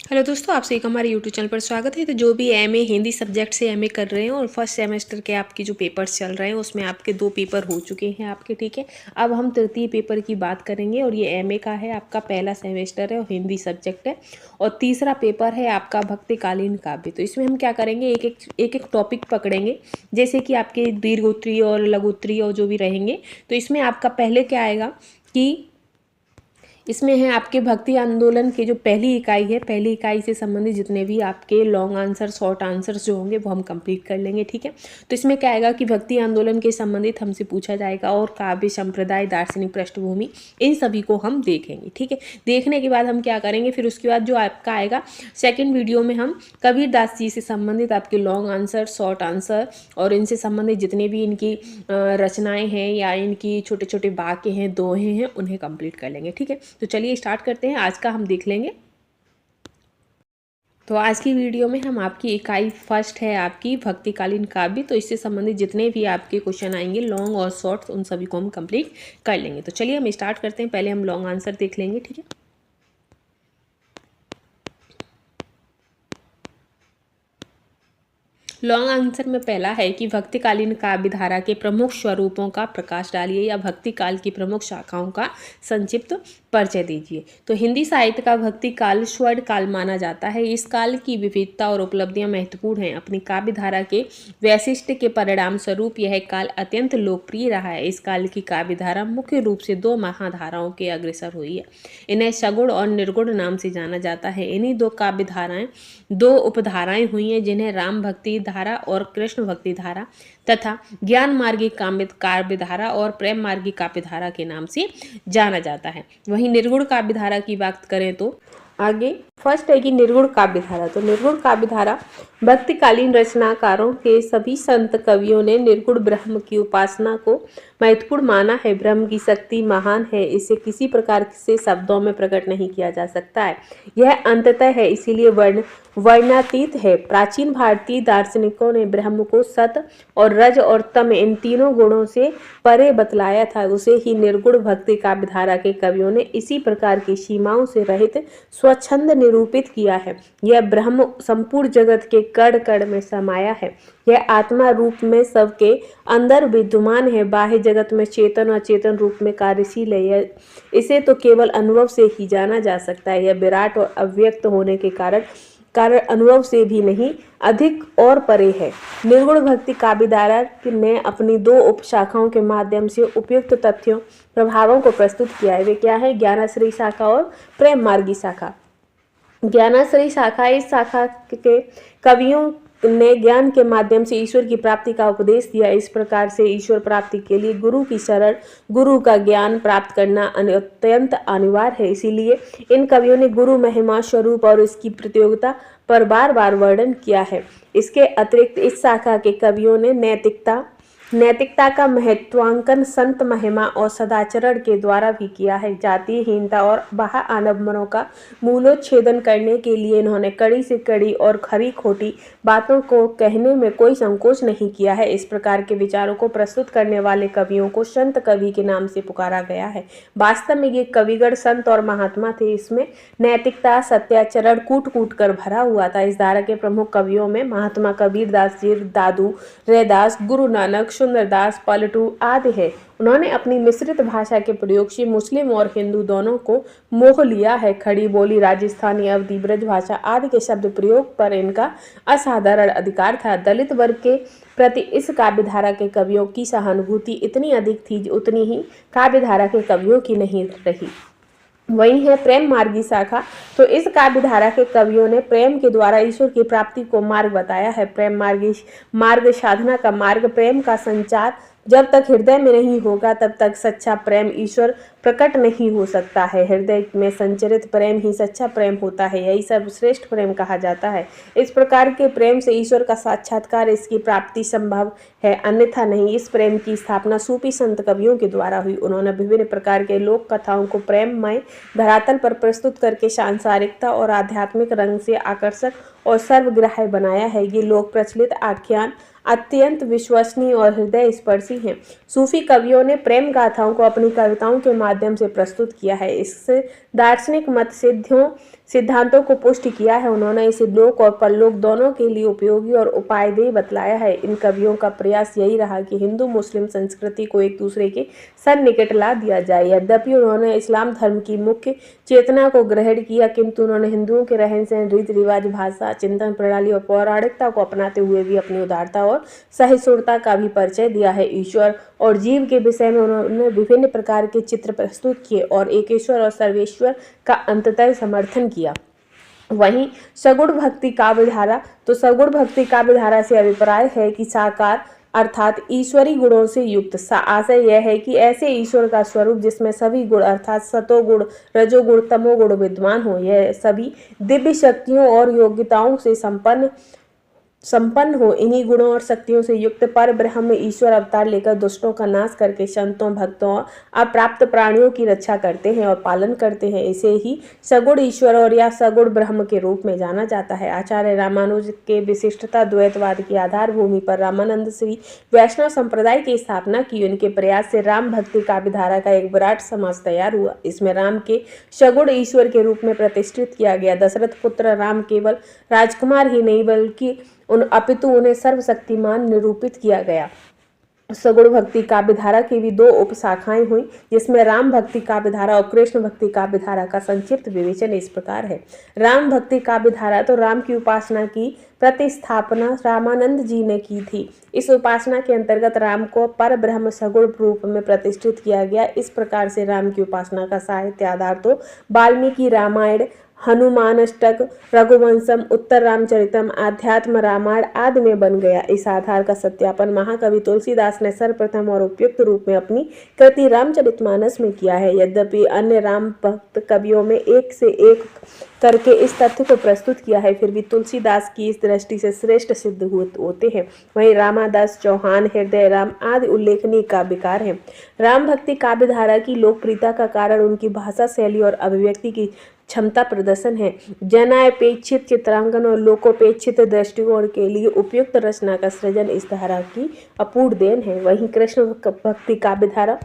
Hello दोस्तों, आप सभी का हमारे यूट्यूब चैनल पर स्वागत है। तो जो भी एमए हिंदी सब्जेक्ट से एमए कर रहे हैं और फर्स्ट सेमेस्टर के आपके जो पेपर्स चल रहे हैं उसमें आपके 2 पेपर हो चुके हैं आपके, ठीक है। अब हम तृतीय पेपर की बात करेंगे और ये एमए का है, आपका पहला सेमेस्टर है और हिंदी सब्जेक्ट है। और तीसरा पेपर है आपका भक्तिकालीन काव्य। तो इसमें हम क्या करेंगे, एक एक टॉपिक पकड़ेंगे, जैसे कि आपके दीर्घोत्तरीय और लघुत्तरीय और जो भी रहेंगे। तो इसमें आपका पहले क्या आएगा कि इसमें है आपके भक्ति आंदोलन के जो पहली इकाई है, पहली इकाई से संबंधित जितने भी आपके लॉन्ग आंसर शॉर्ट आंसर्स जो होंगे वो हम कंप्लीट कर लेंगे, ठीक है। तो इसमें क्या आएगा कि भक्ति आंदोलन के संबंधित हमसे पूछा जाएगा और काव्य संप्रदाय दार्शनिक पृष्ठभूमि इन सभी को हम देखेंगे, ठीक है। देखने के बाद हम क्या करेंगे, फिर उसके बाद जो आपका आएगा सेकेंड वीडियो में हम कबीर दास जी से संबंधित आपके लॉन्ग आंसर शॉर्ट आंसर और इनसे संबंधित जितने भी इनकी रचनाएं हैं या इनकी छोटे छोटे वाक्य हैं, दोहे हैं, उन्हें कंप्लीट कर लेंगे, ठीक है। तो चलिए स्टार्ट करते हैं। आज का हम देख लेंगे। तो आज की वीडियो में हम आपकी इकाई फर्स्ट है आपकी भक्तिकालीन काव्य, तो इससे संबंधित जितने भी आपके क्वेश्चन आएंगे लॉन्ग और शॉर्ट उन सभी को हम कंप्लीट कर लेंगे। तो चलिए हम स्टार्ट करते हैं। पहले हम लॉन्ग आंसर देख लेंगे, ठीक है। लॉन्ग आंसर में पहला है कि भक्तिकालीन काव्य धारा के प्रमुख स्वरूपों का प्रकाश डालिए या भक्ति काल की प्रमुख शाखाओं का संक्षिप्त परिचय दीजिए। तो हिंदी साहित्य का भक्ति काल स्वर्ण काल माना जाता है। इस काल की विविधता और उपलब्धियां महत्वपूर्ण हैं। अपनी काव्य धारा के वैशिष्ट्य के परिणाम स्वरूप यह काल अत्यंत लोकप्रिय रहा है। इस काल की काव्य धारा मुख्य रूप से 2 महाधाराओं के अग्रसर हुई है। इन्हें सगुण और निर्गुण नाम से जाना जाता है। इन्हीं 2 उपधाराएं हुई हैं, जिन्हें राम भक्ति धारा और कृष्ण भक्ति धारा तथा ज्ञान मार्गी काव्य धारा और प्रेम मार्गी काव्य धारा के नाम से जाना जाता है। वहीं निर्गुण काव्य धारा की बात करें तो आगे फर्स्ट है कि निर्गुण काव्य धारा। तो निर्गुण काव्य धारा भक्तिकालीन रचनाकारों के सभी संत कवियों ने निर्गुण ब्रह्म की उपासना को महत्वपूर्ण माना है। ब्रह्म की शक्ति महान है, इसे किसी प्रकार से शब्दों में प्रकट नहीं किया जा सकता है। यह अंततः है, इसीलिए वर्णातीत है। प्राचीन भारतीय दार्शनिकों ने ब्रह्म को सत और रज और तम इन तीनों गुणों से परे बतलाया था। उसे ही निर्गुण भक्ति काव्य धारा के कवियों ने इसी प्रकार की सीमाओं से रहित स्वच्छंद निरूपित किया है। यह ब्रह्म संपूर्ण जगत के कण कण में समाया है। यह आत्मा रूप में सबके अंदर विद्यमान है। बाह्य जगत में चेतन और चेतन रूप में कार्यशील है। इसे तो केवल अनुभव से ही जाना जा सकता है। यह विराट और अव्यक्त होने के कारण अनुभव से भी नहीं अधिक और परे है। निर्गुण भक्ति काव्य धारा ने अपनी 2 उपशाखाओं के माध्यम से उपयुक्त तथ्यों प्रभावों को प्रस्तुत किया है। वे क्या है, ज्ञानाश्रयी शाखा और प्रेम मार्गी शाखा। ज्ञानाश्रयी शाखा, इस शाखा के कवियों ने ज्ञान के माध्यम से ईश्वर की प्राप्ति का उपदेश दिया। इस प्रकार से ईश्वर प्राप्ति के लिए गुरु की शरण, गुरु का ज्ञान प्राप्त करना अत्यंत अनिवार्य है। इसीलिए इन कवियों ने गुरु महिमा स्वरूप और इसकी प्रतियोगिता पर बार बार वर्णन किया है। इसके अतिरिक्त इस शाखा के कवियों ने नैतिकता का महत्वांकन संत महिमा और सदाचरण के द्वारा भी किया है। जातिहीनता और बाह्य आलम्बनों का मूलोच्छेदन करने के लिए इन्होंने कड़ी से कड़ी और खरी खोटी बातों को कहने में कोई संकोच नहीं किया है। इस प्रकार के विचारों को प्रस्तुत करने वाले कवियों को संत कवि के नाम से पुकारा गया है। वास्तव में ये कविगण संत और महात्मा थे। इसमें नैतिकता सत्याचरण कूट कूट कर भरा हुआ था। इस धारा के प्रमुख कवियों में महात्मा कबीर दास जी, दादू रैदास, गुरु नानक, सुंदरदास, पलटू आदि है। उन्होंने अपनी मिश्रित भाषा के प्रयोग से मुस्लिम और हिंदू दोनों को मोह लिया है। खड़ी बोली, राजस्थानी, अवधी, ब्रज भाषा आदि के शब्द प्रयोग पर इनका असाधारण अधिकार था। दलित वर्ग के प्रति इस काव्य धारा के कवियों की सहानुभूति इतनी अधिक थी उतनी ही काव्य धारा के कवियों की नहीं रही। वही है प्रेम मार्गी शाखा। तो इस काव्य धारा के कवियों ने प्रेम के द्वारा ईश्वर की प्राप्ति को मार्ग बताया है। प्रेम मार्ग साधना का मार्ग, प्रेम का संचार जब तक हृदय में नहीं होगा तब तक सच्चा प्रेम ईश्वर प्रकट नहीं हो सकता है। हृदय में संचरित प्रेम ही सच्चा प्रेम होता है। यही सर्वश्रेष्ठ प्रेम कहा जाता है। इस प्रकार के प्रेम से ईश्वर का साक्षात्कार, इसकी प्राप्ति संभव है, अन्यथा नहीं। इस प्रेम की स्थापना सूफी संत कवियों के द्वारा हुई। उन्होंने विभिन्न प्रकार के लोक कथाओं को प्रेममय धरातल पर प्रस्तुत करके सांसारिकता और आध्यात्मिक रंग से आकर्षक और सर्वग्राह्य बनाया है। ये लोक प्रचलित आख्यान अत्यंत विश्वसनीय और हृदय स्पर्शी हैं। सूफी कवियों ने प्रेम गाथाओं को अपनी कविताओं के माध्यम से प्रस्तुत किया है। इस दार्शनिक मत सिद्धांतों को पुष्टि किया है। उन्होंने इसे लोक और परलोक दोनों के लिए उपयोगी और उपायदेय बतलाया है। इन कवियों का प्रयास यही रहा कि हिंदू मुस्लिम संस्कृति को एक दूसरे के सन्निकट ला दिया जाए। यद्यपि उन्होंने इस्लाम धर्म की मुख्य चेतना को ग्रहण किया, किंतु उन्होंने हिंदुओं के रहन सहन, रीति रिवाज, भाषा, चिंतन प्रणाली और पौराणिकता को अपनाते हुए भी अपनी उदारता और सहिष्णुता का भी परिचय दिया है। ईश्वर और जीव के विषय में उन्होंने विभिन्न प्रकार के चित्र प्रस्तुत किए और एकेश्वर और सर्वेश्वर का अंततः समर्थन किया। वहीं सगुण भक्ति काव्यधारा, तो सगुण भक्ति काव्यधारा से अभिप्राय है कि साकार अर्थात ईश्वरी गुणों से युक्त। आशय यह है कि ऐसे ईश्वर का स्वरूप जिसमें सभी गुण अर्थात सतोगुण, रजोगुण, तमोगुण विद्यमान हो। यह सभी दिव्य शक्तियों और योग्यताओं से संपन्न हो। इन्हीं गुणों और शक्तियों से युक्त पर ब्रह्म ईश्वर अवतार लेकर दुष्टों का नाश करके संतों, भक्तों और अप्राप्त प्राणियों की रक्षा करते हैं और पालन करते हैं। इसे ही सगुण ईश्वर और या सगुण ब्रह्म के रूप में जाना जाता है। आचार्य रामानुज के विशिष्टता द्वैतवाद की आधार भूमि पर रामानंद श्री वैष्णव संप्रदाय की स्थापना की। उनके प्रयास से राम भक्ति काव्यधारा का एक विराट समाज तैयार हुआ। इसमें राम के सगुण ईश्वर के रूप में प्रतिष्ठित किया गया। दशरथ पुत्र राम केवल राजकुमार ही नहीं बल्कि अपितु उन्हें सर्वशक्तिमान निरूपित किया गया। सगुण भक्ति काव्यधारा की भी दो उपशाखाएं हुई, जिसमें राम भक्ति काव्यधारा और कृष्ण भक्ति काव्यधारा का संक्षिप्त विवेचन इस प्रकार है। राम भक्ति काव्यधारा, तो राम की उपासना की प्रतिस्थापना रामानंद जी ने की थी। इस उपासना के अंतर्गत राम को पर ब्रह्म सगुण रूप में प्रतिष्ठित किया गया। इस प्रकार से राम की उपासना का साहित्य आधार तो वाल्मीकि रामायण, हनुमानष्टक, रघुवंशम, उत्तर रामचरितम, आध्यात्म रामायण आदि में बन गया। इस आधार का सत्यापन महाकवि तुलसीदास ने सर्वप्रथम और उपयुक्त रूप में अपनी कृति रामचरितमानस में किया है। यद्यपि अन्य राम भक्त कवियों में एक से एक करके इस तथ्य को प्रस्तुत किया है, फिर भी तुलसीदास की इस दृष्टि से श्रेष्ठ सिद्ध होते हैं। वहीं रामादास, चौहान, हृदय राम आदि उल्लेखनीय काव्यकार हैं। राम भक्ति काव्यधारा की लोकप्रियता का कारण उनकी भाषा शैली और अभिव्यक्ति की क्षमता प्रदर्शन है। जनापेक्षित चित्रांकन और लोकोपेक्षित दृष्टिकोण के लिए उपयुक्त रचना का सृजन इस धारा की अपूर्व देन है। वहीं कृष्ण भक्ति काव्यधारा,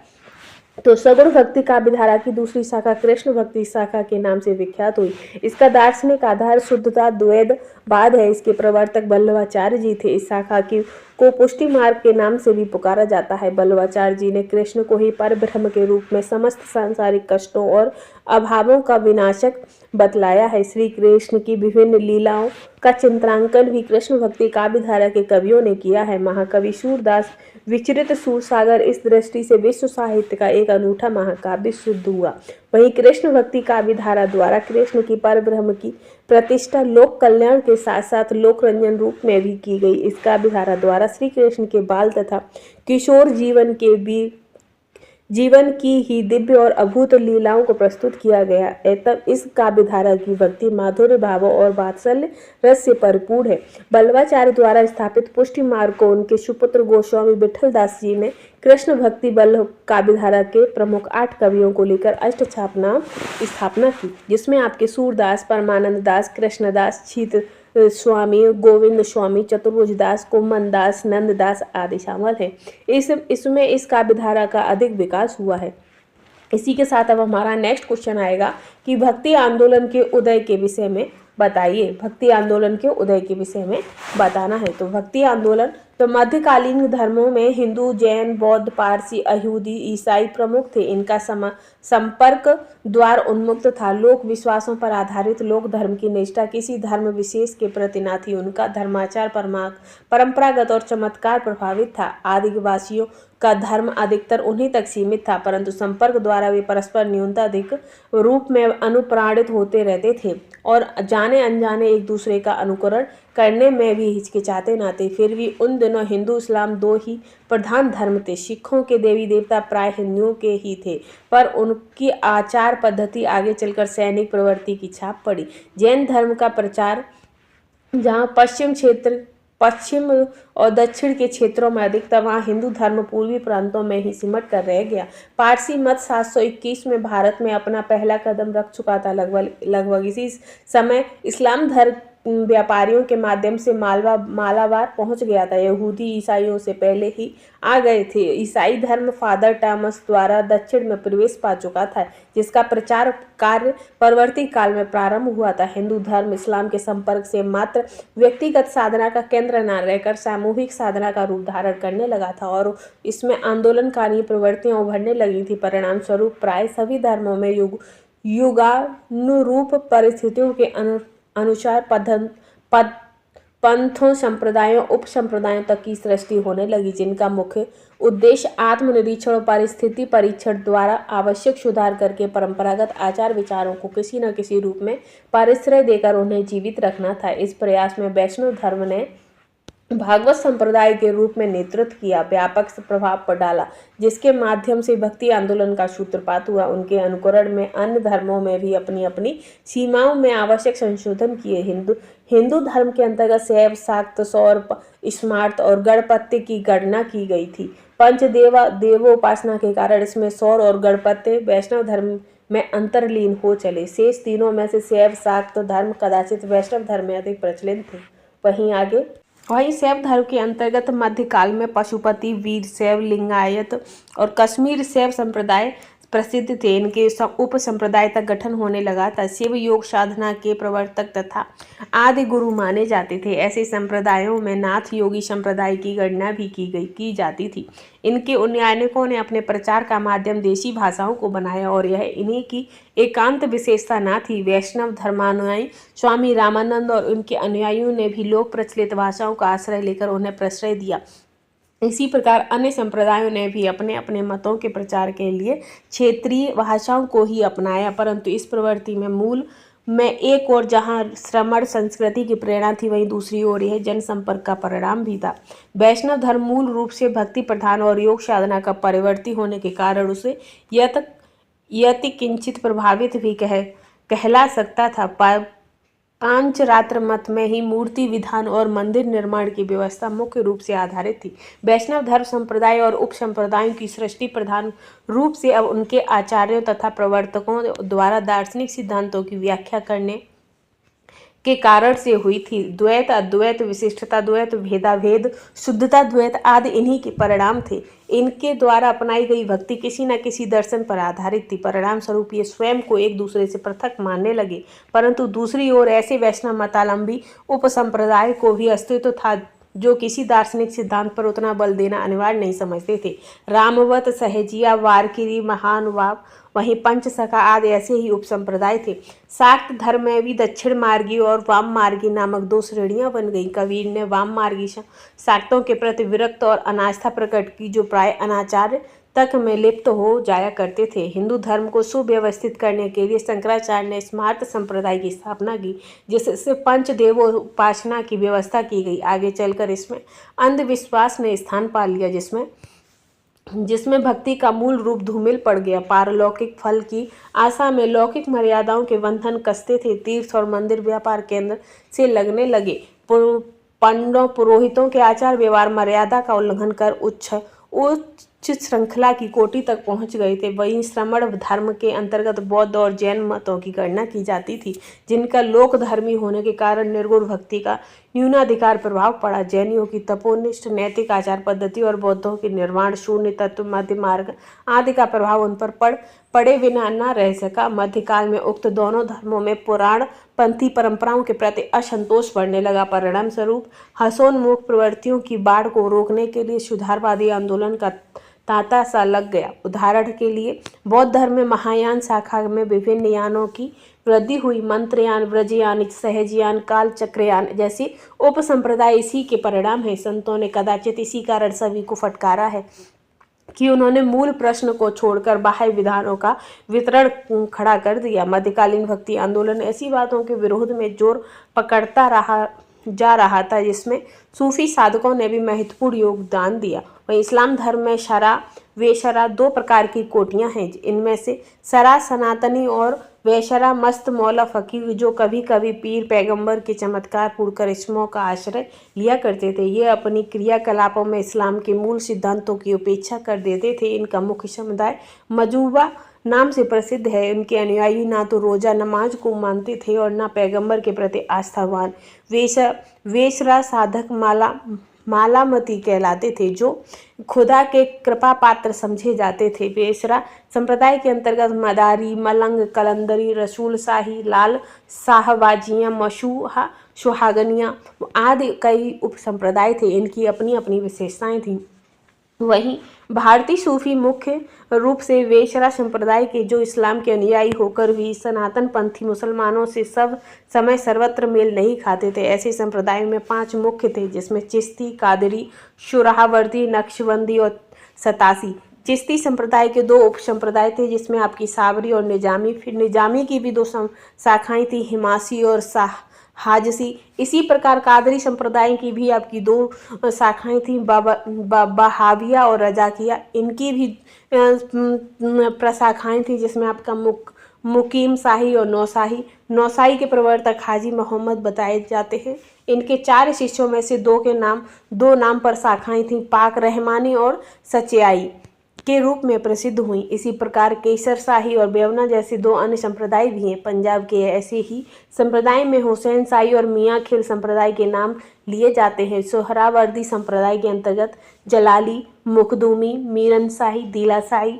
तो सगुण भक्ति काव्यधारा की दूसरी शाखा कृष्ण भक्ति शाखा के नाम से विख्यात हुई। इसका दार्शनिक आधार शुद्धता द्वैतवाद है। इसके प्रवर्तक वल्लभाचार्य जी थे। इस शाखा को पुष्टि मार्ग के नाम से भी पुकारा जाता है। वल्लभाचार्य जी ने कृष्ण को ही पर ब्रह्म के रूप में समस्त सांसारिक कष्टों और अभावों का विनाशक बतलाया है। श्री कृष्ण की विभिन्न लीलाओं का चित्रांकन भी कृष्ण भक्ति काव्यधारा के कवियों ने किया है। महाकवि सूरदास विचरित सूरसागर इस दृष्टि से विश्व साहित्य का एक अनूठा महाकाव्य सिद्ध हुआ। वहीं कृष्ण भक्ति काव्यधारा द्वारा कृष्ण की पर ब्रह्म की प्रतिष्ठा लोक कल्याण के साथ साथ लोक रंजन रूप में भी की गई। इस काव्यधारा द्वारा श्री कृष्ण के बाल तथा किशोर जीवन की ही दिव्य और अभूत लीलाओं को प्रस्तुत किया गया है। तब इस काव्यधारा की भक्ति माधुर्य भाव और वात्सल्य रस से परिपूर्ण है। वल्लभाचार्य द्वारा स्थापित पुष्टि मार्ग को उनके सुपुत्र गोस्वामी विठल दास जी ने कृष्ण भक्ति वल्लभ काव्यधारा के प्रमुख 8 कवियों को लेकर अष्टछापना स्थापना की, जिसमें आपके सूरदास, परमानंद दास, कृष्णदास, छीत स्वामी, गोविंद स्वामी, चतुर्भुज दास, कुम्मन दास, नंद दास आदि शामिल हैं। इसमें इस काव्यधारा का अधिक विकास हुआ है। इसी के साथ अब हमारा नेक्स्ट क्वेश्चन आएगा कि भक्ति आंदोलन के उदय के विषय में बताइए। भक्ति आंदोलन के उदय के विषय में बताना है। तो भक्ति आंदोलन, तो मध्यकालीन धर्मों में हिंदू, जैन, बौद्ध, पारसी, यहूदी, ईसाई प्रमुख थे। इनका संपर्क द्वार उन्मुक्त था। लोक विश्वासों पर आधारित लोक धर्म की निष्ठा किसी धर्म विशेष के प्रति न थी। उनका धर्माचार परंपरागत और चमत्कार प्रभावित था। आदिवासियों का धर्म अधिकतर उन्हीं तक सीमित था, परंतु संपर्क द्वारा वे परस्पर न्यूनताधिक रूप में अनुप्राणित होते रहते थे और जाने अनजाने एक दूसरे का अनुकरण करने में भी हिचकिचाते न थे। फिर भी उन दिनों हिंदू इस्लाम 2 ही प्रधान धर्म थे। सिखों के देवी देवता प्राय हिंदुओं के ही थे, पर उनकी आचार पद्धति आगे चलकर सैनिक प्रवृत्ति की छाप पड़ी। जैन धर्म का प्रचार जहाँ पश्चिम और दक्षिण के क्षेत्रों में अधिक था, वहाँ हिंदू धर्म पूर्वी प्रांतों में ही सिमट कर रह गया। पारसी मत 721 में भारत में अपना पहला कदम रख चुका था। लगभग इसी समय इस्लाम धर्म व्यापारियों के माध्यम से मालाबार पहुंच गया था। यहूदी ईसाइयों से पहले ही आ गए थे। ईसाई धर्म फादर टॉमस द्वारा दक्षिण में प्रवेश पा चुका था, जिसका प्रचार कार्य परवर्ती काल में प्रारंभ हुआ था। हिंदू धर्म इस्लाम के संपर्क से मात्र व्यक्तिगत साधना का केंद्र न रहकर सामूहिक साधना का रूप धारण करने लगा था और इसमें आंदोलनकारी प्रवृत्तियां उभरने लगी थी। परिणाम स्वरूप प्राय सभी धर्मों में युगानुरूप परिस्थितियों के अनुसार पंथों, संप्रदायों, उप संप्रदायों तक की सृष्टि होने लगी, जिनका मुख्य उद्देश्य आत्मनिरीक्षण और परिस्थिति परीक्षण द्वारा आवश्यक सुधार करके परंपरागत आचार विचारों को किसी न किसी रूप में परिश्रय देकर उन्हें जीवित रखना था। इस प्रयास में वैष्णव धर्म ने भागवत संप्रदाय के रूप में नेतृत्व किया, व्यापक प्रभाव डाला, जिसके माध्यम से भक्ति आंदोलन का सूत्रपात हुआ। उनके अनुकरण में अन्य धर्मों में भी अपनी अपनी सीमाओं में आवश्यक संशोधन किए। हिंदू धर्म के अंतर्गत शैव, शाक्त, सौर, स्मार्त और गणपत्य की गणना की गई थी। देवोपासना के कारण इसमें सौर और गणपत्य वैष्णव धर्म में अंतर्लीन हो चले। शेष तीनों में से शैव शाक्त धर्म कदाचित वैष्णव धर्म में अधिक प्रचलित थे। वहीं शैव धर्म के अंतर्गत मध्यकाल में पशुपति, वीर शैव, लिंगायत और कश्मीर शैव संप्रदाय प्रसिद्ध थे। इनके उप संप्रदाय तक गठन होने लगा था। शिव योग साधना के प्रवर्तक तथा आदि गुरु माने जाते थे। ऐसे संप्रदायों में नाथ योगी संप्रदाय की गणना भी की जाती थी। इनके उन्नायकों ने अपने प्रचार का माध्यम देशी भाषाओं को बनाया और यह इन्हीं की एकांत विशेषता न थी। वैष्णव धर्मानुयायी स्वामी रामानंद और उनके अनुयायियों ने भी लोक प्रचलित भाषाओं का आश्रय लेकर उन्हें प्रश्रय दिया। इसी प्रकार अन्य संप्रदायों ने भी अपने अपने मतों के प्रचार के लिए क्षेत्रीय भाषाओं को ही अपनाया, परंतु इस प्रवृत्ति में मूल में एक और जहां श्रमण संस्कृति की प्रेरणा थी, वहीं दूसरी ओर यह जनसंपर्क का परिणाम भी था। वैष्णव धर्म मूल रूप से भक्ति प्रधान और योग साधना का परिवर्ती होने के कारण उसे यति किंचित प्रभावित भी कहला सकता था। पांचरात्र मत में ही मूर्ति विधान और मंदिर निर्माण की व्यवस्था मुख्य रूप से आधारित थी। वैष्णव धर्म संप्रदाय और उप संप्रदायों की सृष्टि प्रधान रूप से अब उनके आचार्यों तथा प्रवर्तकों द्वारा दार्शनिक सिद्धांतों की व्याख्या करने के कारण से हुई थी। द्वैत, अद्वैत, विशिष्टता द्वैत, भेदाभेद, शुद्धता द्वैत आदि इन्हीं के परिणाम थे। इनके द्वारा अपनाई गई भक्ति किसी न किसी दर्शन पर आधारित थी। परिणाम स्वरूप ये स्वयं को एक दूसरे से पृथक मानने लगे, परंतु दूसरी ओर ऐसे वैष्णव मतावलंबी उप संप्रदाय को भी अस्तित्व था जो किसी दार्शनिक सिद्धांत पर उतना बल देना अनिवार्य नहीं समझते थे। रामवत, सहजिया, वारकिरी, महानुभाव, वहीं पंचसखा आदि ऐसे ही उप संप्रदाय थे। शाक्त धर्म में भी दक्षिण मार्गी और वाम मार्गी नामक दो श्रेणियां बन गईं। कबीर ने वाम मार्गी शाक्तों के प्रति विरक्त और अनास्था प्रकट की, जो प्राय अनाचार्य तक में लिप्त हो जाया करते थे। हिंदू धर्म को सुव्यवस्थित करने के लिए शंकराचार्य ने स्मार्त संप्रदाय की स्थापना की, जिससे पंचदेवोपासना की व्यवस्था की गई। आगे चलकर इसमें अंधविश्वास ने स्थान पा लिया, जिसमें भक्ति का मूल रूप धूमिल पड़ गया। पारलौकिक फल की आशा में लौकिक मर्यादाओं के बंधन कसते थे। तीर्थ और मंदिर व्यापार केंद्र से लगने लगे। पंडों पुरोहितों के आचार व्यवहार मर्यादा का उल्लंघन कर उच्च श्रृंखला की कोटि तक पहुंच गए थे। वहीं श्रमण धर्म के अंतर्गत बौद्ध और जैन मतों की गणना की जाती थी, जिनका लोक धर्मी होने के कारण निर्गुण भक्ति का न्यूनाधिकार प्रभाव पड़ा। जैनियों की तपोनिष्ठ नैतिक आचार पद्धति और बौद्धों की निर्वाण शून्य तत्व मध्य मार्ग आदि का प्रभाव उन पर पड़े बिना न रह सका। मध्यकाल में उक्त दोनों धर्मों में पुराण पंथी परंपराओं के प्रति असंतोष बढ़ने लगा। परिणाम स्वरूप हसोन्मुख प्रवृत्तियों की बाढ़ को रोकने के लिए सुधारवादी आंदोलन का तांता सा लग गया। उदाहरण के लिए बौद्ध धर्म में महायान शाखा में विभिन्न यानों की वृद्धि हुई। मंत्रयान, व्रजयान, सहजयान, काल चक्रयान जैसे उप संप्रदाय इसी के परिणाम है। संतों ने कदाचित इसी कारण सभी को फटकारा है कि उन्होंने मूल प्रश्न को छोड़कर बाह्य विधानों का वितरण खड़ा कर दिया। मध्यकालीन भक्ति आंदोलन ऐसी बातों के विरोध में जोर पकड़ता जा रहा था, जिसमें सूफी साधकों ने भी महत्वपूर्ण योगदान दिया। वहीं इस्लाम धर्म में शरा वेशरा दो प्रकार की कोटियां हैं। इनमें से शरा सनातनी और वेशरा मस्त मौला फकीर, जो कभी कभी पीर पैगंबर के चमत्कार पूर्ण करिश्मों का आश्रय लिया करते थे। ये अपनी क्रियाकलापों में इस्लाम के मूल सिद्धांतों की उपेक्षा कर देते थे। इनका मुख्य समुदाय मजूबा नाम से प्रसिद्ध है। उनके अनुयायी ना तो रोजा नमाज को मानते थे और ना पैगंबर के प्रति आस्थावान। वेशरा साधक मालामती कहलाते थे, जो खुदा के कृपा पात्र समझे जाते थे। वेशरा संप्रदाय के अंतर्गत मदारी, मलंग, कलंदरी, रसूल शाही, लाल शाहबाजियाँ, मशूहा, सुहागनियाँ आदि कई उप संप्रदाय थे। इनकी अपनी अपनी विशेषताएं थीं। वहीं भारतीय सूफी मुख्य रूप से वेशरा संप्रदाय के, जो इस्लाम के अनुयायी होकर भी सनातन पंथी मुसलमानों से सब समय सर्वत्र मेल नहीं खाते थे। ऐसे संप्रदायों में 5 मुख्य थे, जिसमें चिश्ती, कादरी, शुराहवर्दी, नक्शबंदी और सतासी। चिश्ती संप्रदाय के 2 उप संप्रदाय थे, जिसमें आपकी साबरी और निजामी। फिर निजामी की भी 2 शाखाएं थी, हिमासी और हाजसी। इसी प्रकार कादरी संप्रदाय की भी आपकी 2 शाखाएं थी, बहाविया और रजाकिया। इनकी भी प्रशाखाएं थी, जिसमें आपका मुकीम शाही और नौशाही। नौशाही के प्रवर्तक हाजी मोहम्मद बताए जाते हैं। इनके 4 शिष्यों में से 2 नाम पर शाखाएं थीं, पाक रहमानी और सचियाई के रूप में प्रसिद्ध हुई। इसी प्रकार केसर शाही और बेवना जैसे 2 अन्य संप्रदाय भी हैं। पंजाब के ऐसे ही संप्रदाय में हुसैन शाही और मियाँ खिल संप्रदाय के नाम लिए जाते हैं। सोहरावर्दी संप्रदाय के अंतर्गत जलाली, मुखदूमी, मीरन शाही, दिला शाही,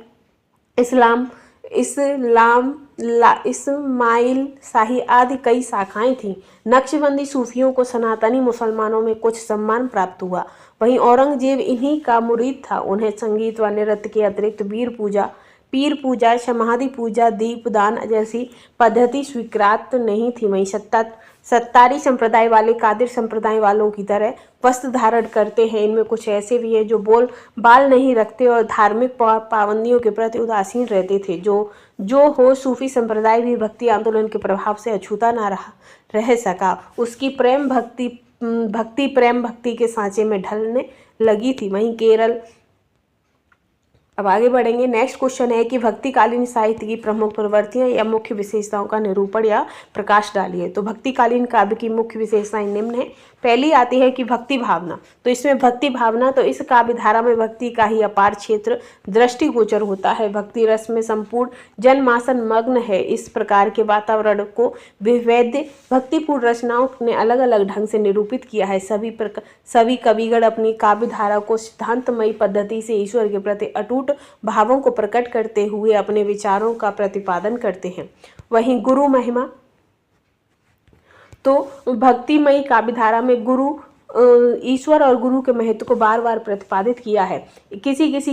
इस्माइल शाही आदि कई शाखाएं थीं। नक्शबंदी सूफियों को सनातनी मुसलमानों में कुछ सम्मान प्राप्त हुआ। वहीं औरंगजेब इन्हीं का मुरीद था। उन्हें संगीत व नृत्य के अतिरिक्त पीर पूजा, समाधि पूजा, दीपदान जैसी पद्धति स्वीकृत नहीं थी। वहीं सत्तारी संप्रदाय वाले कादिर संप्रदाय वालों की तरह वस्त्र धारण करते हैं। इनमें कुछ ऐसे भी हैं जो बाल नहीं रखते और धार्मिक पाबंदियों के प्रति उदासीन रहते थे। जो हो सूफी संप्रदाय भी भक्ति आंदोलन के प्रभाव से अछूता न रह सका। उसकी प्रेम भक्ति के सांचे में ढलने लगी थी। वहीं केरल, अब आगे बढ़ेंगे। नेक्स्ट क्वेश्चन है कि भक्तिकालीन साहित्य की प्रमुख प्रवृत्तियां या मुख्य विशेषताओं का निरूपण या प्रकाश डालिए। तो भक्तिकालीन काव्य की मुख्य विशेषताएं निम्न है। पहली आती है कि भक्ति भावना। तो इसमें भक्ति भावना, तो इस काव्य धारा में भक्ति का ही अपार क्षेत्र दृष्टिगोचर होता है। भक्ति रस में संपूर्ण जनमानस मग्न है। इस प्रकार के वातावरण को विविध भक्तिपूर्ण रचनाओं ने अलग अलग ढंग से निरूपित किया है। सभी कविगण अपनी काव्य धारा को सिद्धांतमयी पद्धति से ईश्वर के प्रति अटूट भावों को प्रकट करते हुए अपने विचारों का प्रतिपादन करते हैं। वहीं गुरु महिमा, तो भक्तिमयी काव्यधारा में ईश्वर और गुरु के महत्व को बार बार प्रतिपादित किया है। किसी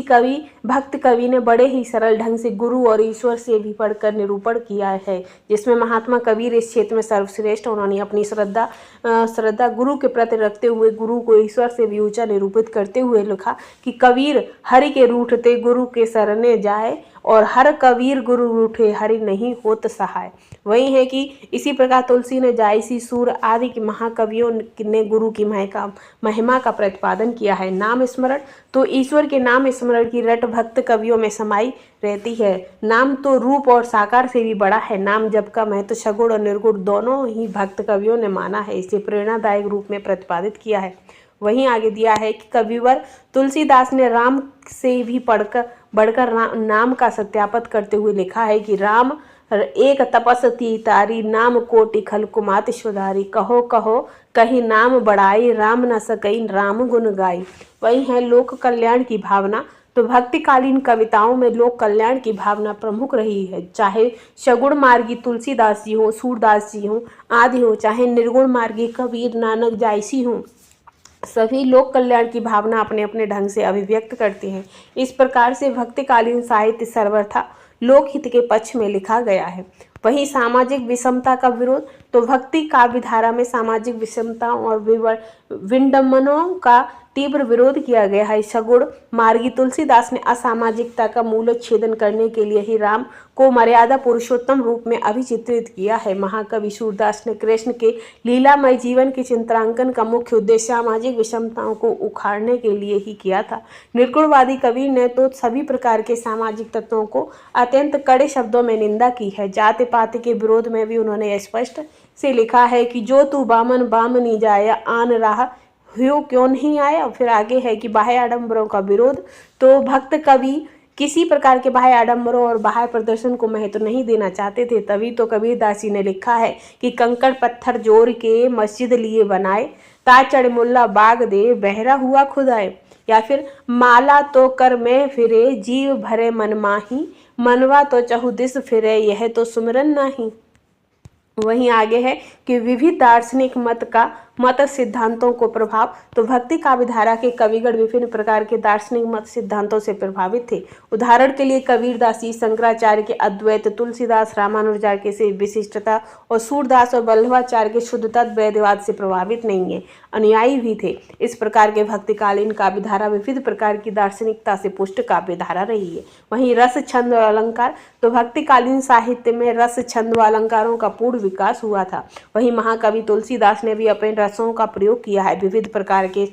भक्त कवि ने बड़े ही सरल ढंग से गुरु और ईश्वर से भी पढ़कर निरूपण किया है, जिसमें महात्मा कबीर इस क्षेत्र में सर्वश्रेष्ठ। उन्होंने अपनी श्रद्धा गुरु के प्रति रखते हुए गुरु को ईश्वर से भी ऊंचा निरूपित करते हुए लिखा कि कबीर हरि के रूठते गुरु के शरणे जाए और हर कबीर गुरु रूठे हरि नहीं होत सहाय। वही है कि इसी प्रकार तुलसी ने, जायसी, सूर आदि के महाकवियों ने गुरु की महिमा का प्रतिपादन किया है। नाम स्मरण, तो ईश्वर के नाम स्मरण की रट भक्त कवियों में समाई रहती है। नाम तो रूप और साकार से भी बड़ा है। नाम जप का महत्व सगुण और निर्गुण दोनों ही भक्त कवियों ने माना है। इसे प्रेरणादायक रूप में प्रतिपादित किया है। वहीं आगे दिया है कि कविवर तुलसीदास ने राम से भी बढ़कर नाम का सत्यापन करते हुए लिखा है कि राम एक तपस्ती तारी, नाम कोटि खल कुमाति सुधारी, कहो कहीं नाम बढ़ाई, राम न सकई राम गुण गाई। वही है लोक कल्याण की भावना। तो भक्तिकालीन कविताओं में लोक कल्याण की भावना प्रमुख रही है। चाहे सगुण मार्गी तुलसीदास जी हो, सूरदास जी हो आदि हो, चाहे निर्गुण मार्गी कबीर, नानक, जायसी हो, सभी लोक कल्याण की भावना अपने अपने ढंग से अभिव्यक्त करते हैं। इस प्रकार से भक्तिकालीन साहित्य सर्वथा लोकहित के पक्ष में लिखा गया है। वहीं सामाजिक विषमता का विरोध, तो भक्ति काव्य धारा में सामाजिक विषमताओं और विडंबनों का तीव्र विरोध किया गया है। सगुण मार्गी तुलसीदास ने असामाजिकता का मूलोच्छेदन करने के लिए ही राम को मर्यादा पुरुषोत्तम रूप में अभिचित्रित किया है। महाकवि सूरदास ने कृष्ण के लीलामय जीवन के चित्रांकन का मुख्य उद्देश्य सामाजिक विषमताओं को उखाड़ने के लिए ही किया था। निर्गुणवादी कवि ने तो सभी प्रकार के सामाजिक तत्वों को अत्यंत कड़े शब्दों में निंदा की है। जाति पाति के विरोध में भी उन्होंने स्पष्ट से लिखा है कि जो तू बामन बामनी जाया, आन राह ह्यो क्यों नहीं आया। फिर आगे है कि बाह्य आडंबरों का विरोध, तो भक्त कवि किसी प्रकार के बाह्य आडंबरों और बाह्य प्रदर्शन को महत्व नहीं देना चाहते थे। तभी तो कबीरदास जी ने लिखा है कि कंकड़ पत्थर जोड़ के मस्जिद लिए बनाए, ता चढ़ मुल्ला बाग दे बहरा हुआ खुदाए। या फिर माला तो कर में फिरे जीव भरे मन माही, मनवा तो चहुदिस फिरे यह तो सुमिरन नाही। वहीं आगे है कि विविध दार्शनिक मत सिद्धांतों को प्रभाव। तो भक्ति काव्य धारा के कविगण विभिन्न प्रकार के दार्शनिक मत सिद्धांतों से प्रभावित थे। उदाहरण के लिए कबीरदास जी शंकराचार्य के अद्वैत, तुलसीदास रामानुजाचार्य के विशिष्टता और सूरदास और वल्लभाचार्य के शुद्धता वैद्यवाद से प्रभावित नहीं है, अनुयायी भी थे। इस प्रकार के भक्तिकालीन काव्य धारा विविध प्रकार की दार्शनिकता से पुष्ट काव्य धारा रही है। वहीं रस, छंद और अलंकार। तो भक्तिकालीन साहित्य में रस, छंद व अलंकारों का पूर्ण विकास हुआ था। वहीं महाकवि तुलसीदास ने भी अपने रसों का प्रयोग किया है। विविध प्रकार के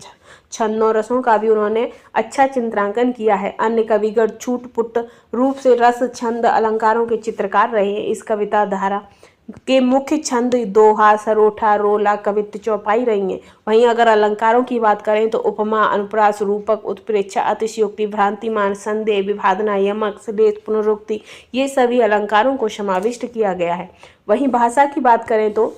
छंदों रसों का भी उन्होंने अच्छा चित्रांकन किया है। अन्य कविगण छूट-पुट रूप से रस, छंद, अलंकारों के चित्रकार रहे हैं। इस कविता धारा के मुख्य छंद दोहा, सरोठा, रोला, कवित्व, चौपाई रही हैं। वहीं अगर अलंकारों की बात करें तो उपमा, अनुप्रास, रूपक, उत्प्रेक्षा, अतिशयोक्ति, भ्रांतिमान, संदेह, विभावना, यमक, श्लेष, पुनरुक्ति, ये सभी अलंकारों को समाविष्ट किया गया है। वहीं भाषा की बात करें तो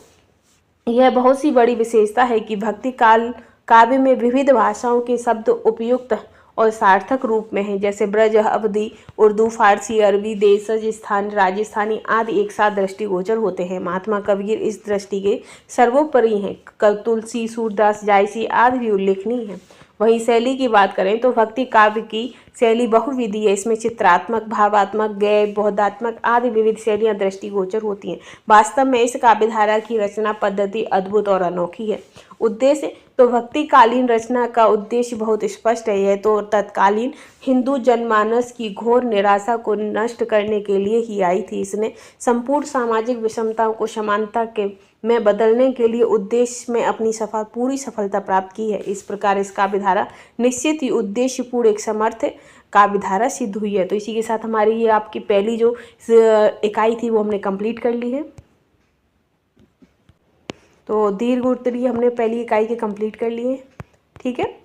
यह बहुत सी बड़ी विशेषता है कि भक्ति काल काव्य में विविध भाषाओं के शब्द उपयुक्त और सार्थक रूप में हैं, जैसे ब्रज, अवधी, उर्दू, फारसी, अरबी, देशज, स्थानीय, राजस्थानी आदि एक साथ दृष्टिगोचर होते हैं। महात्मा कबीर इस दृष्टि के सर्वोपरि हैं। तुलसी, सूरदास, जायसी आदि भी उल्लेखनीय हैं। वहीं शैली की बात करें तो भक्ति काव्य की शैली बहुविधि है। इसमें चित्रात्मक, भावात्मक, गैय, बोधात्मक आदि विविध शैलियां दृष्टिगोचर होती हैं। वास्तव में इस काव्यधारा की रचना पद्धति अद्भुत और अनोखी है। उद्देश्य तो भक्तिकालीन रचना का उद्देश्य बहुत स्पष्ट है। यह तो तत्कालीन हिंदू जनमानस की घोर निराशा को नष्ट करने के लिए ही आई थी। इसने संपूर्ण सामाजिक विषमताओं को समानता के में बदलने के लिए उद्देश्य में अपनी पूरी सफलता प्राप्त की है। इस प्रकार इस काव्यधारा निश्चित ही उद्देश्यपूर्ण एक समर्थ काव्यधारा सिद्ध हुई है। तो इसी के साथ हमारी ये आपकी पहली जो इकाई थी वो हमने कंप्लीट कर ली है। तो दीर्घ उत्तरीय हमने पहली इकाई के कंप्लीट कर लिए, ठीक है,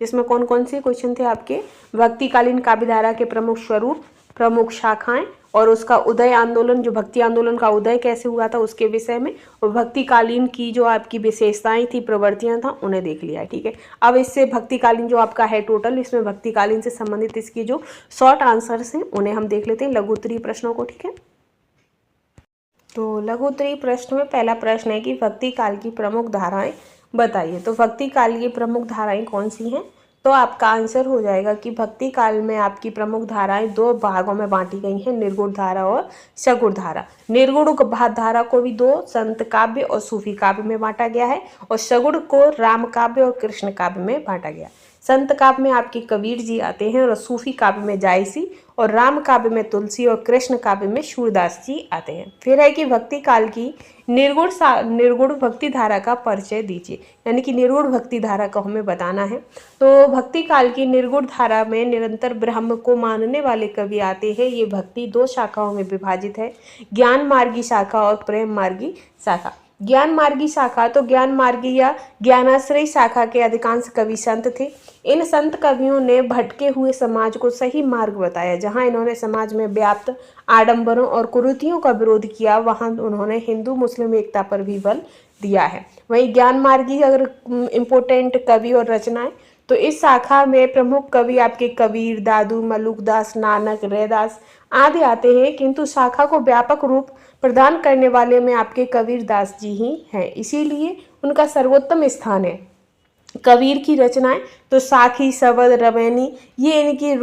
जिसमें कौन कौन से क्वेश्चन थे आपके। भक्तिकालीन काव्यधारा के प्रमुख स्वरूप, प्रमुख शाखाएं और उसका उदय आंदोलन, जो भक्ति आंदोलन का उदय कैसे हुआ था उसके विषय में, और भक्तिकालीन की जो आपकी विशेषताएं थी, प्रवृत्तियां था, उन्हें देख लिया है, ठीक है। अब इससे भक्तिकालीन जो आपका है टोटल, इसमें भक्तिकालीन से संबंधित इसकी जो शॉर्ट आंसर्स हैं उन्हें हम देख लेते हैं, लघु उत्तरीय प्रश्नों को, ठीक है। तो लघु उत्तरीय प्रश्न में पहला प्रश्न है कि भक्ति काल की प्रमुख धाराएं बताइए। तो भक्ति काल की प्रमुख धाराएं कौन सी हैं? तो आपका आंसर हो जाएगा कि भक्ति काल में आपकी प्रमुख धाराएं दो भागों में बांटी गई हैं, निर्गुण धारा और सगुण धारा। निर्गुण धारा को भी दो, संत काव्य और सूफी काव्य में बांटा गया है, और सगुण को राम काव्य और कृष्ण काव्य में बांटा गया। संत काव्य में आपके कबीर जी आते हैं, और सूफी काव्य में जायसी, और राम काव्य में तुलसी, और कृष्ण काव्य में सूरदास जी आते हैं। फिर है कि भक्ति काल की निर्गुण भक्ति धारा का परिचय दीजिए, यानी कि निर्गुण भक्ति धारा को हमें बताना है। तो भक्ति काल की निर्गुण धारा में निरंतर ब्रह्म को मानने वाले कवि आते हैं। ये भक्ति दो शाखाओं में विभाजित है, ज्ञान मार्गी शाखा और प्रेम मार्गी शाखा। ज्ञान मार्गी शाखा, तो ज्ञान मार्गी या ज्ञानाश्रयी शाखा के अधिकांश कवि संत थे। इन संत कवियों ने भटके हुए समाज को सही मार्ग बताया। जहां इन्होंने समाज में व्याप्त आडंबरों और कुरीतियों का विरोध किया, वहां उन्होंने हिंदू मुस्लिम एकता पर भी बल दिया है। वहीं ज्ञान मार्गी अगर इम्पोर्टेंट कवि और रचनाएं, तो इस शाखा में प्रमुख कवि आपके कबीर, दादू, मलुकदास, नानक, रैदास आदि आते हैं, किंतु शाखा को व्यापक रूप प्रदान करने वाले में आपके कबीर दास जी ही हैं, इसीलिए उनका सर्वोत्तम स्थान है। कबीर की रचनाएं तो साखी, शबद, रमैनी, ये इनकी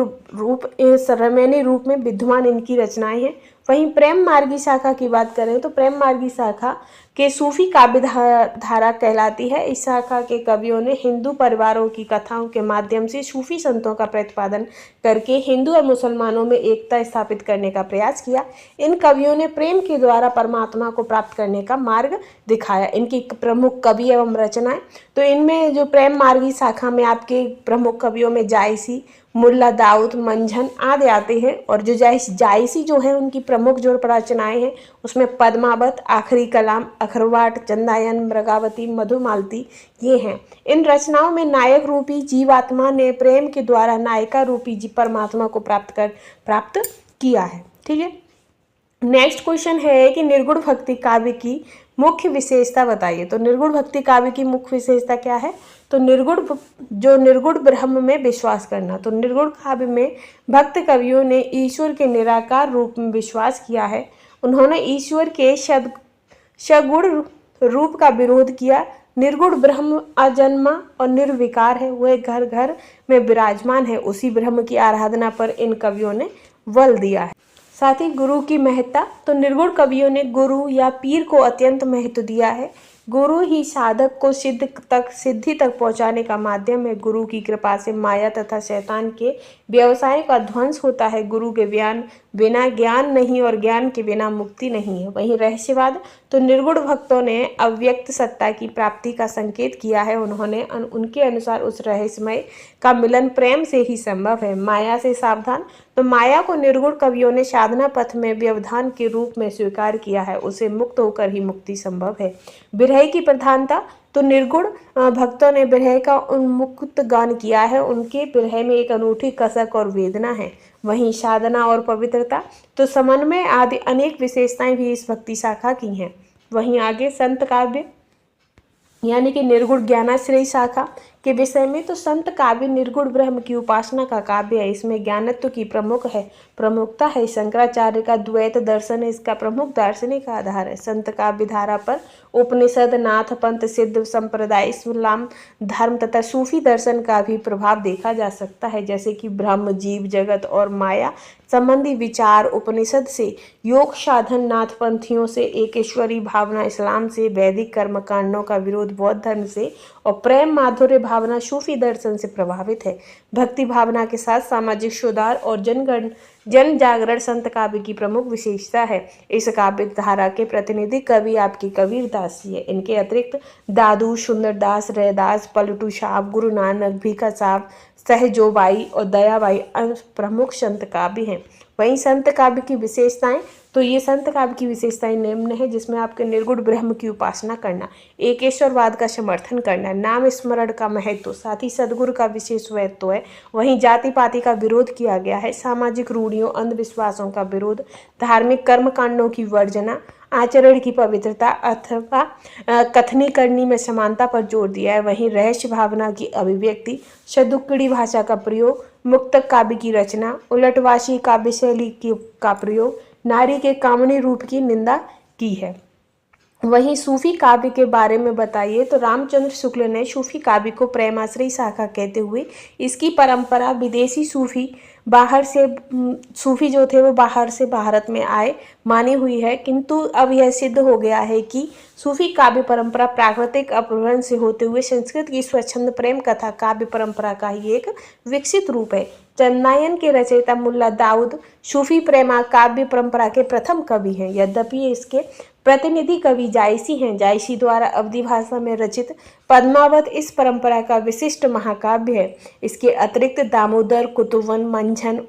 रमैनी रूप में विद्यमान इनकी रचनाएं हैं। वहीं प्रेम मार्गी शाखा की बात करें तो प्रेम मार्गी शाखा के सूफी काव्य धारा कहलाती है। इस शाखा के कवियों ने हिंदू परिवारों की कथाओं के माध्यम से सूफी संतों का प्रतिपादन करके हिंदू और मुसलमानों में एकता स्थापित करने का प्रयास किया। इन कवियों ने प्रेम के द्वारा परमात्मा को प्राप्त करने का मार्ग दिखाया। इनकी प्रमुख कवि एवं रचनाएं, तो इनमें जो प्रेम मार्गी शाखा में आपके प्रमुख कवियों में जायसी, मुल्ला दाऊद, मंझन आदि आते हैं। और जो जायसी जो है उनकी प्रमुख जो रचनाएं हैं उसमें पद्मावत, आखिरी कलाम, अखरवाट, चंदायन, मृगावती, मधुमालती ये हैं। इन रचनाओं में नायक रूपी जीवात्मा ने प्रेम के द्वारा नायिका रूपी परमात्मा को प्राप्त किया है। ठीक है, नेक्स्ट क्वेश्चन है कि निर्गुण भक्ति काव्य की मुख्य विशेषता बताइए। तो निर्गुण भक्ति काव्य की मुख्य विशेषता क्या है? तो निर्गुण ब्रह्म में विश्वास करना। तो निर्गुण काव्य में भक्त कवियों ने ईश्वर के निराकार रूप में विश्वास किया है। उन्होंने ईश्वर के सगुण रूप का विरोध किया। निर्गुण ब्रह्म अजन्मा और निर्विकार है, वह घर घर में विराजमान है। उसी ब्रह्म की आराधना पर इन कवियों ने बल दिया है। साथ ही गुरु की महत्ता। तो निर्गुण कवियों ने गुरु या पीर को अत्यंत महत्व दिया है। गुरु ही साधक को सिद्धि तक पहुंचाने का माध्यम है। गुरु की कृपा से माया तथा शैतान के व्यवसाय का ध्वंस होता है। गुरु के बिना ज्ञान नहीं और ज्ञान के बिना मुक्ति नहीं है। वहीं रहस्यवाद। तो निर्गुण भक्तों ने अव्यक्त सत्ता की प्राप्ति का संकेत किया है। उनके अनुसार उस रहस्यमय का मिलन प्रेम से ही संभव है। माया से सावधान। तो माया को निर्गुण कवियों ने साधना पथ में व्यवधान के रूप में स्वीकार किया है। उसे मुक्त होकर ही मुक्ति संभव है। विरह की प्रधानता। तो निर्गुण भक्तों ने विरह का उन्मुक्त गान किया है। उनके विरह में एक अनूठी कसक और वेदना है। वहीं साधना और पवित्रता। तो समन्वय आदि अनेक विशेषताएं भी इस भक्ति शाखा की हैं। वहीं आगे संत काव्य यानी कि निर्गुण ज्ञानाश्रयी शाखा के विषय में। तो संत काव्य निर्गुण ब्रह्म की उपासना का काव्य है। इसमें ज्ञानत्व की प्रमुखता है। शंकराचार्य का द्वैत दर्शन इसका प्रमुख दार्शनिक आधार है। संत काव्य धारा पर उपनिषद, नाथ पंथ, सिद्ध संप्रदाय, इस्लाम धर्म तथा सूफी दर्शन का भी प्रभाव देखा जा सकता है। जैसे कि ब्रह्म, जीव, जगत और माया संबंधी विचार उपनिषद से, योग साधन नाथपंथियों से, एकेश्वरी भावना इस्लाम से, वैदिक कर्मकांडों का विरोध बौद्ध धर्म से और प्रेम माधुर्य भावना सूफी दर्शन से प्रभावित है। भक्ति भावना के साथ सामाजिक सुधार और जन जागरण संत काव्य की प्रमुख विशेषता है। इस काव्य धारा के प्रतिनिधि कवि आपके कबीरदास जी है। इनके अतिरिक्त दादू, सुंदरदास, रैदास, पलटू साहब, गुरु नानक, भीखा साहब, सहजोबाई और दयाबाई प्रमुख संत काव्य हैं। वहीं संत काव्य की विशेषताएं। तो ये संत काव्य की विशेषताएं निम्न है, जिसमें आपके निर्गुण ब्रह्म की उपासना करना, एकेश्वरवाद का समर्थन करना, नाम स्मरण का महत्व, साथ ही सदगुरु का विशेष महत्व है। वहीं जाति पाति का विरोध किया गया है। सामाजिक रूढ़ियों, अंधविश्वासों का विरोध, धार्मिक कर्मकांडों की वर्जना, आचरण की पवित्रता अथवा कथनी करनी में समानता पर जोर दिया है। वहीं रहस्य भावना की अभिव्यक्ति, सदुक्कड़ी भाषा का प्रयोग, मुक्तक काव्य की रचना, उलटवासी काव्य शैली का प्रयोग, नारी के कामनी रूप की निंदा की है। वहीं सूफी काव्य के बारे में बताइए। तो रामचंद्र शुक्ल ने सूफी काव्य को प्रेमाश्रयी शाखा कहते हुए इसकी परंपरा विदेशी सूफी जो थे वो बाहर से भारत में आए मानी हुई है। किंतु अब यह सिद्ध हो गया है कि सूफी काव्य परंपरा प्राकृतिक अपभ्रंश से होते हुए संस्कृत की स्वच्छंद प्रेम कथा काव्य परंपरा का ही एक विकसित रूप है। चंदायन के रचयिता मुल्ला दाऊद सूफी प्रेमा काव्य परंपरा के प्रथम कवि हैं। यद्यपि इसके प्रतिनिधि कवि जायसी हैं। जायसी द्वारा अवधी भाषा में रचित पद्मावत इस परंपरा का विशिष्ट महाकाव्य है। इसके अतिरिक्त दामोदर, कुतुबन, मंझन,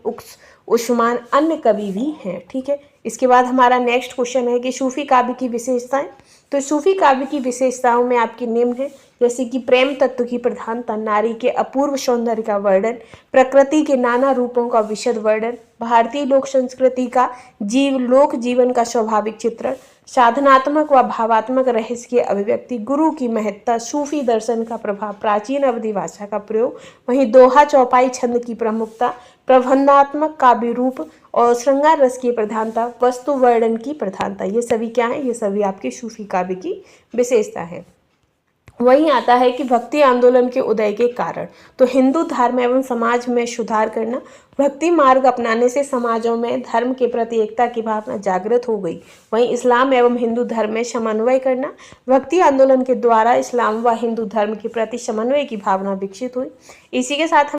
उस्मान अन्य कवि भी हैं। ठीक है, इसके बाद हमारा नेक्स्ट क्वेश्चन है कि सूफी काव्य की विशेषताएं। तो सूफी काव्य की विशेषताओं में आपकी निम्न है, जैसे कि प्रेम तत्व की प्रधानता, नारी के अपूर्व सौंदर्य का वर्णन, प्रकृति के नाना रूपों का विशद वर्णन, भारतीय लोक संस्कृति का लोक जीवन का स्वाभाविक चित्रण, साधनात्मक व भावात्मक रहस्य की अभिव्यक्ति, गुरु की महत्ता, सूफी दर्शन का प्रभाव, प्राचीन अवधी भाषा का प्रयोग, वहीं दोहा चौपाई छंद की प्रमुखता, प्रबंधात्मक काव्य रूप और श्रृंगार रस की प्रधानता, वस्तु वर्णन की प्रधानता, ये सभी क्या है? ये सभी आपके सूफी काव्य की विशेषता है। वहीं आता है कि भक्ति आंदोलन के उदय के कारण। तो हिंदू धर्म एवं समाज में सुधार करना, भक्ति मार्ग अपनाने से समाजों में धर्म के प्रति एकता की भावना जागृत हो गई। वहीं इस्लाम एवं हिंदू धर्म में समन्वय करना, भक्ति आंदोलन के द्वारा इस्लाम व हिंदू धर्म के प्रति समन्वय की भावना विकसित हुई। इसी के साथ